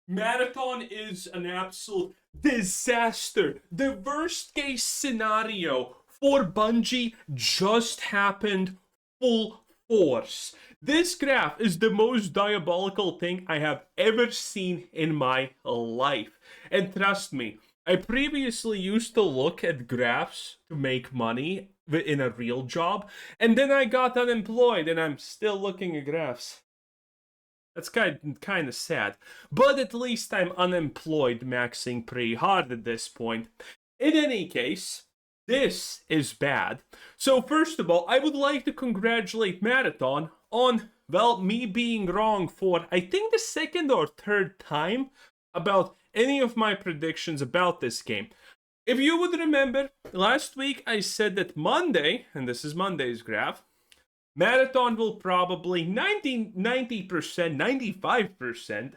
Marathon is an absolute disaster. The worst case scenario for Bungie just happened full force. This graph is the most diabolical thing I have ever seen in my life. And trust me, I previously used to look at graphs to make money in a real job, and then I got unemployed and I'm still looking at graphs. That's kind of sad. But at least I'm unemployed, maxing pretty hard at this point. In any case, this is bad. So first of all, I would like to congratulate Marathon on, well, me being wrong for, I think, the second or third time about any of my predictions about this game. If you would remember, last week I said that Monday, and this is Monday's graph, Marathon will probably 90%, 95%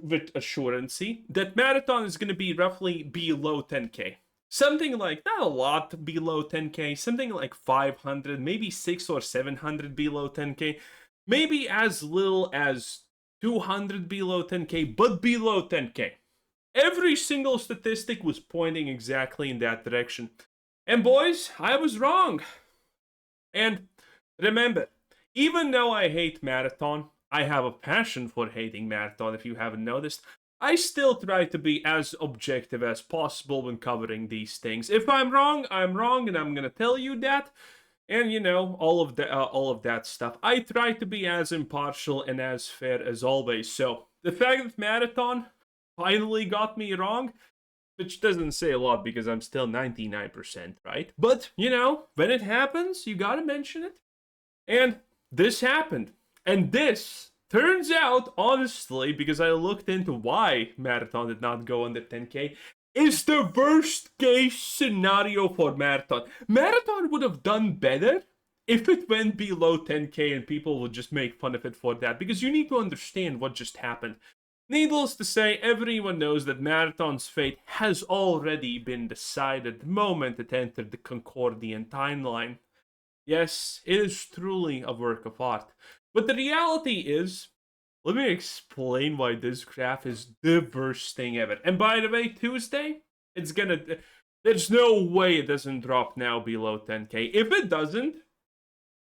with assurancy that Marathon is going to be roughly below 10k. Something like, not a lot below 10k, something like 500, maybe 6 or 700 below 10k, maybe as little as 200 below 10k, but below 10k. Every single statistic was pointing exactly in that direction. And boys, I was wrong. And remember, even though I hate Marathon, I have a passion for hating Marathon, if you haven't noticed. I still try to be as objective as possible when covering these things. If I'm wrong, and I'm gonna tell you that. And you know, all of that stuff. I try to be as impartial and as fair as always. So the fact that Marathon finally got me wrong, which doesn't say a lot because I'm still 99%, right? But, you know, when it happens, you gotta mention it. And this happened. And this turns out, honestly, because I looked into why Marathon did not go under 10k, is the worst case scenario for Marathon. Marathon would have done better if it went below 10k and people would just make fun of it for that, because you need to understand what just happened. Needless to say, everyone knows that Marathon's fate has already been decided the moment it entered the Concordian timeline. Yes, it is truly a work of art. But the reality is, let me explain why this graph is the worst thing ever. And by the way, Tuesday, there's no way it doesn't drop now below 10k. If it doesn't,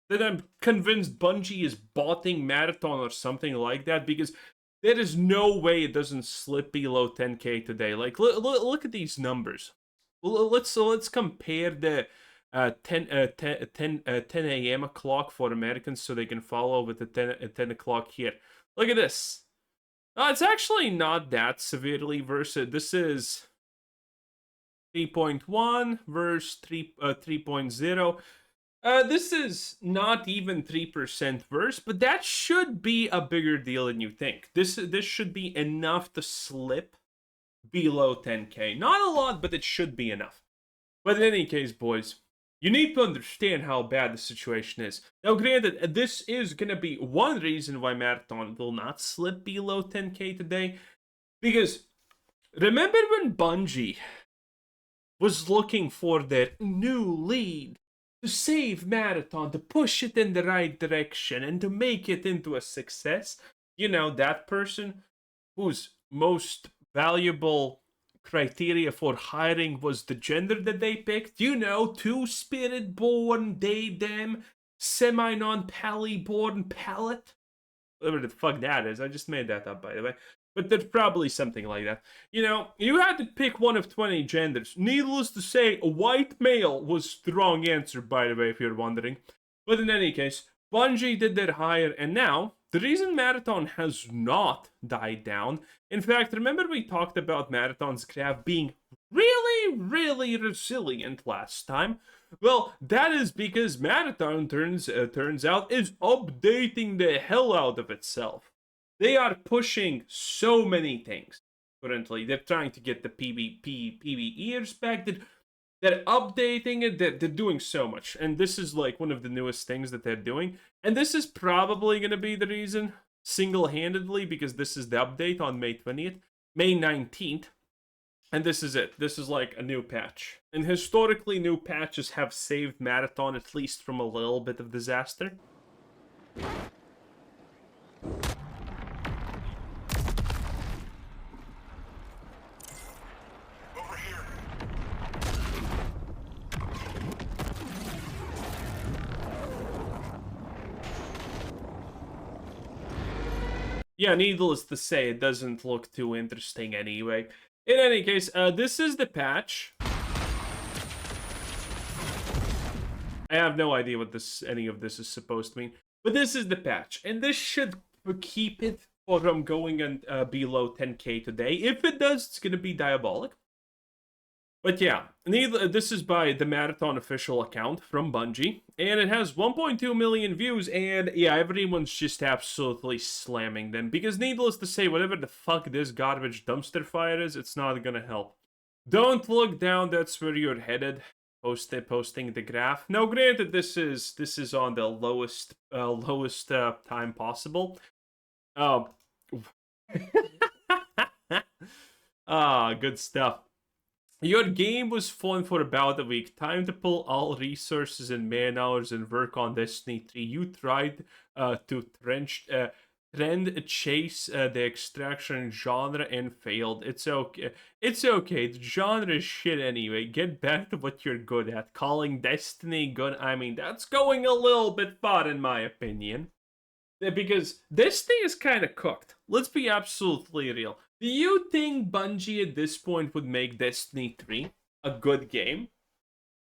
then I'm convinced Bungie is botting Marathon or something like that, because there is no way it doesn't slip below 10k today. Like, look at these numbers. Let's compare the 10 a.m. clock for Americans so they can follow with the 10 o'clock here. Look at this. It's actually not that severely worse. This is 3.1 versus 3.0. This is not even 3% worse, but that should be a bigger deal than you think. This should be enough to slip below 10k. Not a lot, but it should be enough. But in any case, boys, you need to understand how bad the situation is. Now, granted, this is going to be one reason why Marathon will not slip below 10k today. Because remember when Bungie was looking for their new lead to save Marathon, to push it in the right direction, and to make it into a success? You know, that person whose most valuable criteria for hiring was the gender that they picked. You know, two-spirit born, they, them, semi-non-pally born palette. Whatever the fuck that is. I just made that up, by the way. But there's probably something like that. You know, you had to pick one of 20 genders. Needless to say, a white male was the wrong answer, by the way, if you're wondering. But in any case, Bungie did their hire, and now, the reason Marathon has not died down, in fact, remember we talked about Marathon's graph being really, really resilient last time? Well, that is because Marathon turns out is updating the hell out of itself. They are pushing so many things currently. They're trying to get the PvEers back. They're updating it. They're doing so much. And this is like one of the newest things that they're doing. And this is probably going to be the reason, single-handedly, because this is the update on May 20th. May 19th. And this is it. This is like a new patch. And historically, new patches have saved Marathon at least from a little bit of disaster. yeah, needless to say, it doesn't look too interesting anyway. In any case, this is the patch. I have no idea what any of this is supposed to mean, but this is the patch, and this should keep it from going below 10k today. If it does, it's gonna be diabolic. But yeah, this is by the Marathon official account from Bungie, and it has 1.2 million views, and yeah, everyone's just absolutely slamming them, because needless to say, whatever the fuck this garbage dumpster fire is, it's not gonna help. Don't look down, that's where you're headed. Posting the graph. Now, granted, this is on the lowest time possible. Good stuff. Your game was fun for about a week. Time to pull all resources and man hours and work on Destiny 3. You tried to trend chase the extraction genre and failed. It's okay. It's okay. The genre is shit anyway. Get back to what you're good at. Calling Destiny good. I mean, that's going a little bit far in my opinion. Because Destiny is kind of cooked. Let's be absolutely real. Do you think Bungie at this point would make Destiny 3 a good game?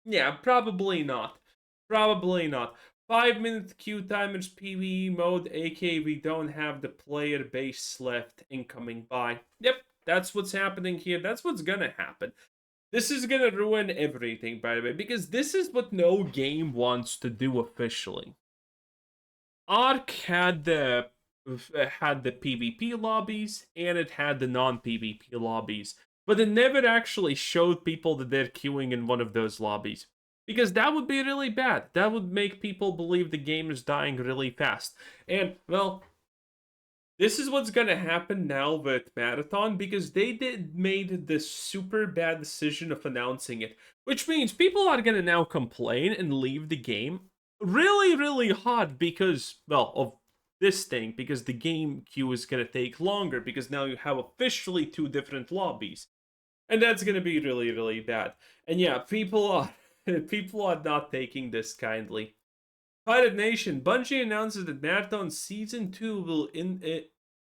Yeah, probably not. Probably not. 5-minute queue timers PvE mode, aka we don't have the player base left incoming by. Yep, that's what's happening here. That's what's gonna happen. This is gonna ruin everything, by the way, because this is what no game wants to do officially. Ark had the PvP lobbies and it had the non-PvP lobbies, but it never actually showed people that they're queuing in one of those lobbies. Because that would be really bad. That would make people believe the game is dying really fast. And, well, this is what's gonna happen now with Marathon, because they made this super bad decision of announcing it. Which means people are gonna now complain and leave the game really, really hard because, well, of this thing, because the game queue is gonna take longer, because now you have officially 2 different lobbies. And that's gonna be really, really bad. And yeah, people are not taking this kindly. Pirate Nation, Bungie announces that Marathon Season 2 will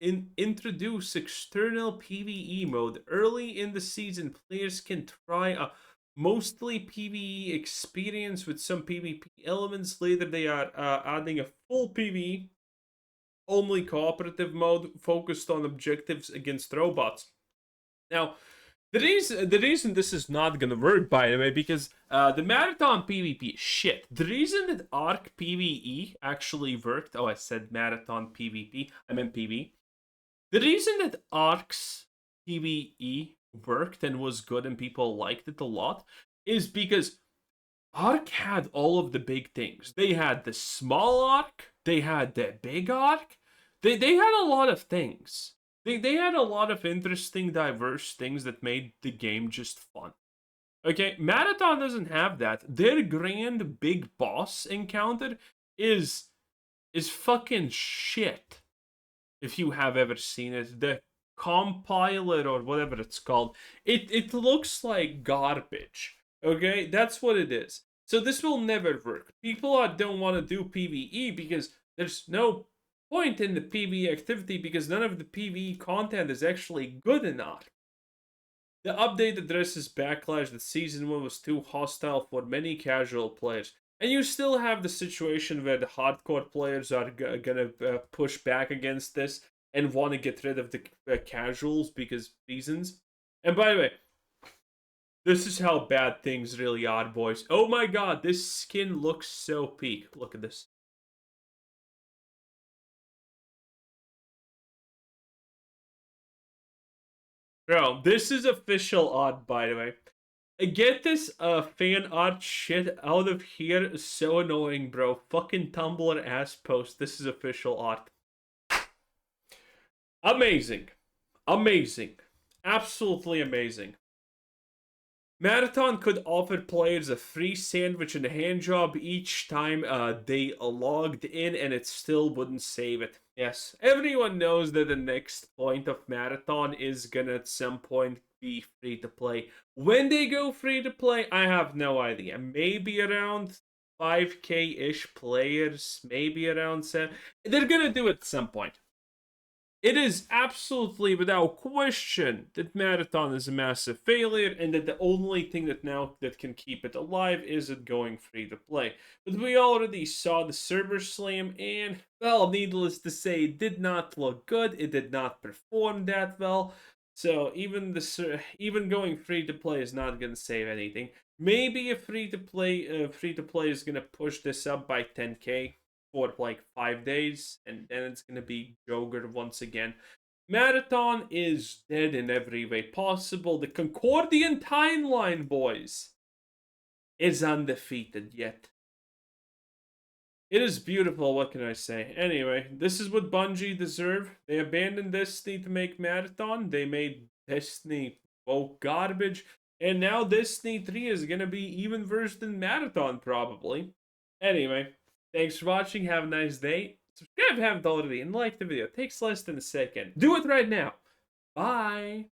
introduce external PvE mode. Early in the season, players can try a mostly PvE experience with some PvP elements. Later, they are adding a full PvE only cooperative mode focused on objectives against robots. Now, the reason this is not gonna work, by the way, because the Marathon PvP is shit. The reason that Arc PvE actually worked, I said Marathon PvP, I meant PvE. The reason that Arc's PvE worked and was good and people liked it a lot is because Arc had all of the big things. They had the small Arc, they had the big Arc, they had a lot of things. They had a lot of interesting, diverse things that made the game just fun. Okay, Marathon doesn't have that. Their grand big boss encounter is fucking shit. If you have ever seen it, the compiler or whatever it's called, it looks like garbage. Okay, that's what it is. So this will never work. People don't want to do PvE because there's no point in the PvE activity because none of the PvE content is actually good enough. The update addresses backlash that Season 1 was too hostile for many casual players. And you still have the situation where the hardcore players are gonna push back against this and want to get rid of the casuals because reasons. And by the way, this is how bad things really are, boys. Oh my god, this skin looks so peak. Look at this. Bro, this is official art, by the way. Get this fan art shit out of here. It's so annoying, bro. Fucking Tumblr ass post. This is official art. Amazing. Amazing. Absolutely amazing. Marathon could offer players a free sandwich and a handjob each time they logged in, and it still wouldn't save it. Yes, everyone knows that the next point of Marathon is gonna at some point be free to play. When they go free to play, I have no idea. Maybe around 5k-ish players, maybe around 7. They're gonna do it at some point. It is absolutely without question that Marathon is a massive failure, and that the only thing that can keep it alive is it going free to play. But we already saw the server slam, and well, needless to say, it did not look good. It did not perform that well. So even going free to play is not going to save anything. Maybe a free to play is going to push this up by 10k for like 5 days, and then it's gonna be Joker once again. Marathon is dead in every way possible. The Concordian timeline, boys, is undefeated yet. It is beautiful, what can I say? Anyway, this is what Bungie deserve. They abandoned Destiny to make Marathon. They made Destiny garbage. And now Destiny 3 is gonna be even worse than Marathon, probably. Anyway, thanks for watching. Have a nice day. Subscribe if you haven't already and like the video. It takes less than a second. Do it right now. Bye.